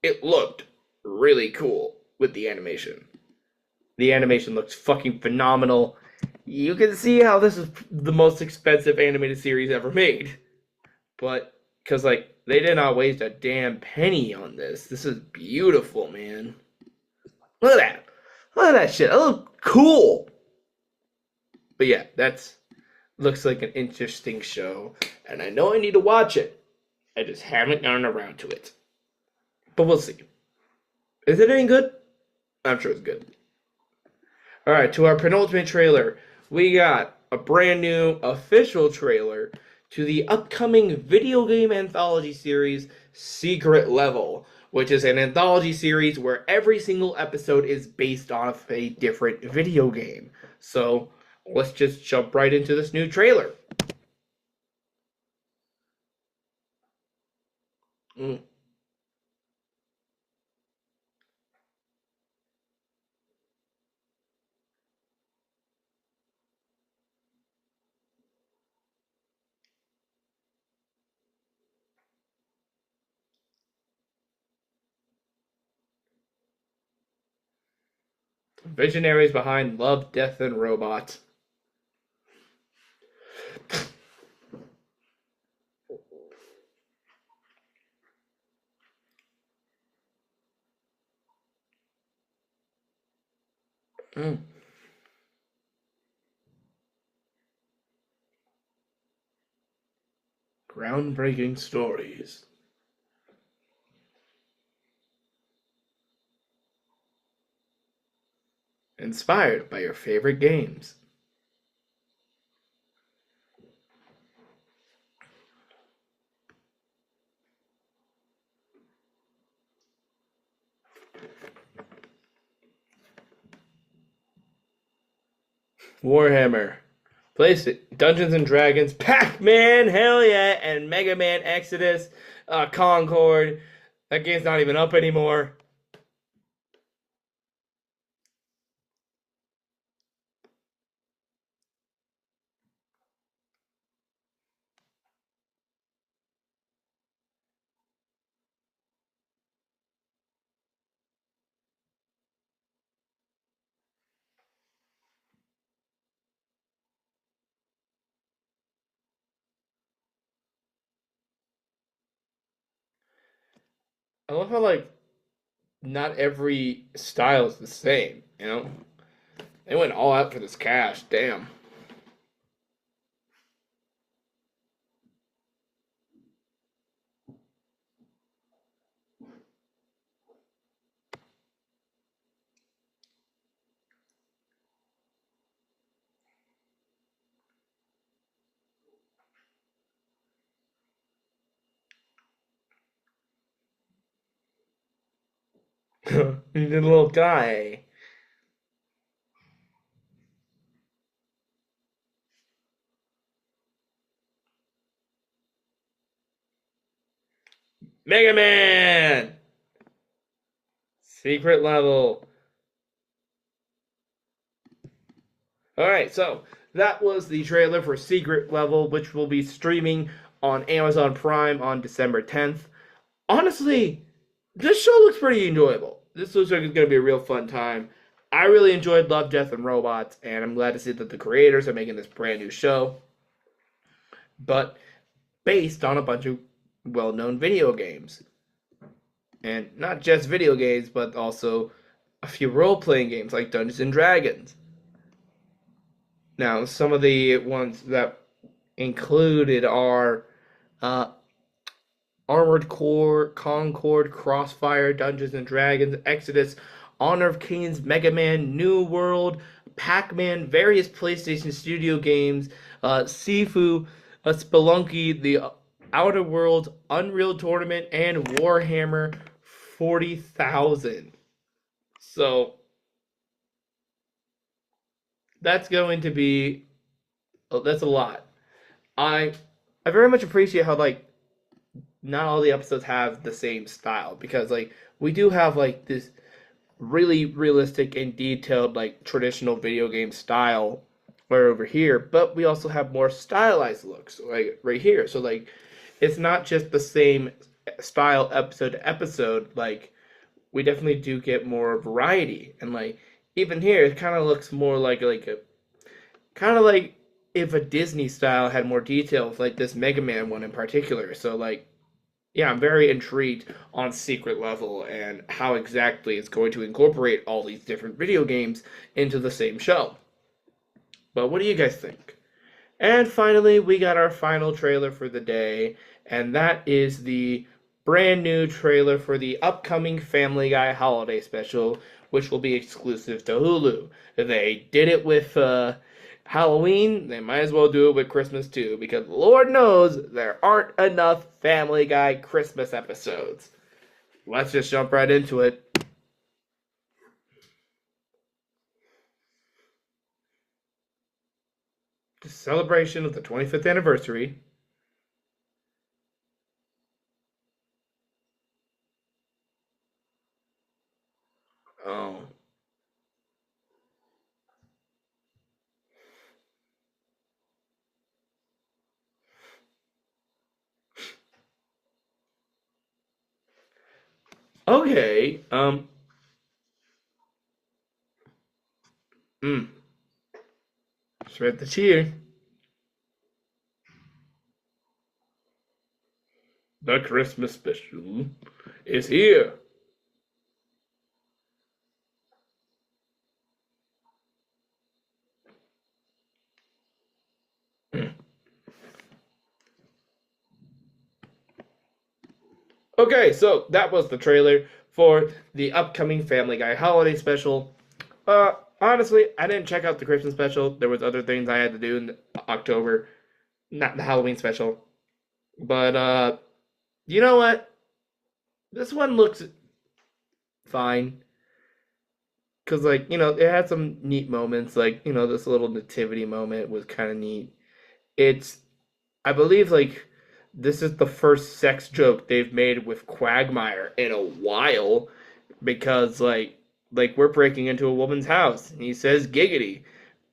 [SPEAKER 1] it looked really cool with the animation. The animation looks fucking phenomenal. You can see how this is the most expensive animated series ever made. But, because, like, they did not waste a damn penny on this. This is beautiful, man. Look at that. Look at that shit. That looks cool. But yeah, that's looks like an interesting show. And I know I need to watch it. I just haven't gotten around to it. But we'll see. Is it any good? I'm sure it's good. Alright, to our penultimate trailer, we got a brand new official trailer to the upcoming video game anthology series Secret Level, which is an anthology series where every single episode is based off a different video game. So let's just jump right into this new trailer. Visionaries behind Love, Death, and Robots. Groundbreaking stories. Inspired by your favorite games. Warhammer. Place it. Dungeons and Dragons, Pac-Man, hell yeah, and Mega Man Exodus, Concord. That game's not even up anymore. I love how like not every style is the same, you know? They went all out for this cash, damn. The little guy. Mega Man! Secret level. Alright, so that was the trailer for Secret Level, which will be streaming on Amazon Prime on December 10th. Honestly, this show looks pretty enjoyable. This looks like it's going to be a real fun time. I really enjoyed Love, Death, and Robots, and I'm glad to see that the creators are making this brand new show, but based on a bunch of well known video games. And not just video games, but also a few role playing games like Dungeons and Dragons. Now, some of the ones that included are uh, Armored Core, Concord, Crossfire, Dungeons and Dragons, Exodus, Honor of Kings, Mega Man, New World, Pac-Man, various PlayStation Studio games, Sifu, Spelunky, The Outer Worlds, Unreal Tournament, and Warhammer 40,000. So that's going to be that's a lot. I I very much appreciate how like not all the episodes have the same style because like we do have like this really realistic and detailed like traditional video game style right over here, but we also have more stylized looks like right here. So like it's not just the same style episode to episode. Like we definitely do get more variety, and like even here it kind of looks more like a kind of like if a Disney style had more details, like this Mega Man one in particular. So like yeah, I'm very intrigued on Secret Level and how exactly it's going to incorporate all these different video games into the same show. But what do you guys think? And finally, we got our final trailer for the day, and that is the brand new trailer for the upcoming Family Guy holiday special, which will be exclusive to Hulu. They did it with Halloween, they might as well do it with Christmas too, because Lord knows there aren't enough Family Guy Christmas episodes. Let's just jump right into it. The celebration of the 25th anniversary. Oh. Okay. Mm. Spread the cheer. The Christmas special is here. Mm. Okay, so that was the trailer for the upcoming Family Guy holiday special. Honestly, I didn't check out the Christmas special. There was other things I had to do in October, not the Halloween special. But you know what? This one looks fine because like it had some neat moments. Like this little nativity moment was kind of neat. It's I believe like this is the first sex joke they've made with Quagmire in a while because like we're breaking into a woman's house and he says giggity.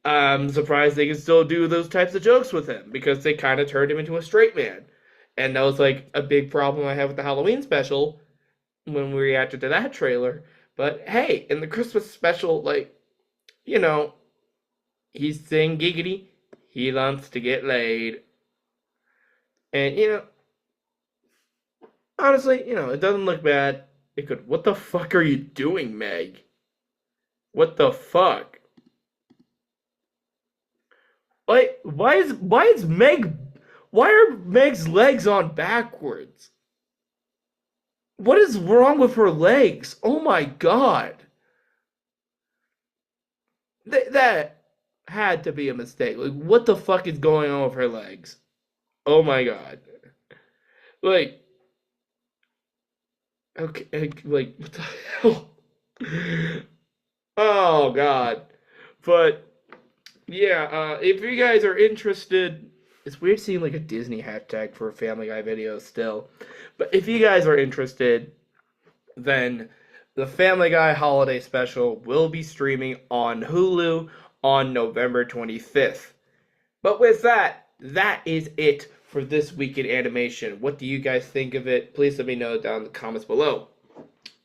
[SPEAKER 1] I'm surprised they can still do those types of jokes with him because they kind of turned him into a straight man. And that was like a big problem I had with the Halloween special when we reacted to that trailer. But hey, in the Christmas special, like, you know, he's saying giggity, he wants to get laid. And Honestly, it doesn't look bad. It could. What the fuck are you doing, Meg? What the fuck? Why are Meg's legs on backwards? What is wrong with her legs? Oh my god. That had to be a mistake. Like, what the fuck is going on with her legs? Oh my god. Like, okay, like, what the hell? Oh god. But yeah, if you guys are interested, it's weird seeing like a Disney hashtag for a Family Guy video still. But if you guys are interested, then the Family Guy holiday special will be streaming on Hulu on November 25th. But with that, that is it for this week in animation. What do you guys think of it? Please let me know down in the comments below.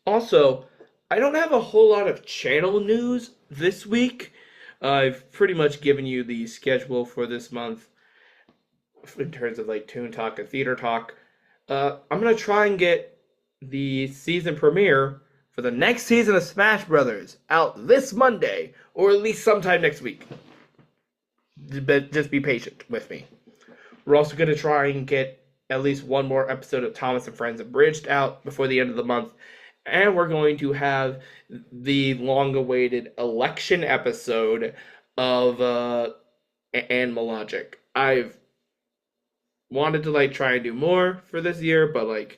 [SPEAKER 1] Also, I don't have a whole lot of channel news this week. I've pretty much given you the schedule for this month in terms of like Toon Talk and Theater Talk. I'm gonna try and get the season premiere for the next season of Smash Brothers out this Monday, or at least sometime next week. But just be patient with me. We're also gonna try and get at least one more episode of Thomas and Friends Abridged out before the end of the month. And we're going to have the long-awaited election episode of Animal Logic. I've wanted to like try and do more for this year, but like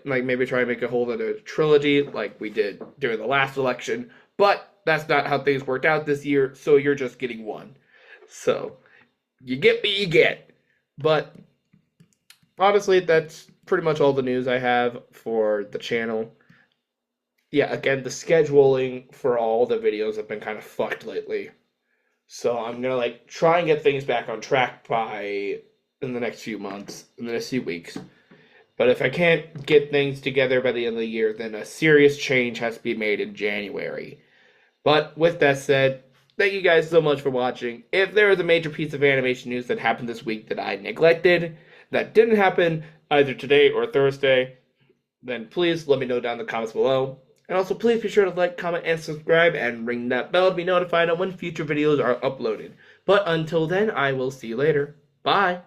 [SPEAKER 1] maybe try and make a whole other trilogy like we did during the last election. But that's not how things worked out this year, so you're just getting one. So you get what you get. But honestly, that's pretty much all the news I have for the channel. Yeah, again, the scheduling for all the videos have been kind of fucked lately. So I'm gonna like try and get things back on track in the next few months, in the next few weeks. But if I can't get things together by the end of the year, then a serious change has to be made in January. But with that said, thank you guys so much for watching. If there is a major piece of animation news that happened this week that I neglected, that didn't happen either today or Thursday, then please let me know down in the comments below. And also please be sure to like, comment, and subscribe, and ring that bell to be notified of when future videos are uploaded. But until then, I will see you later. Bye!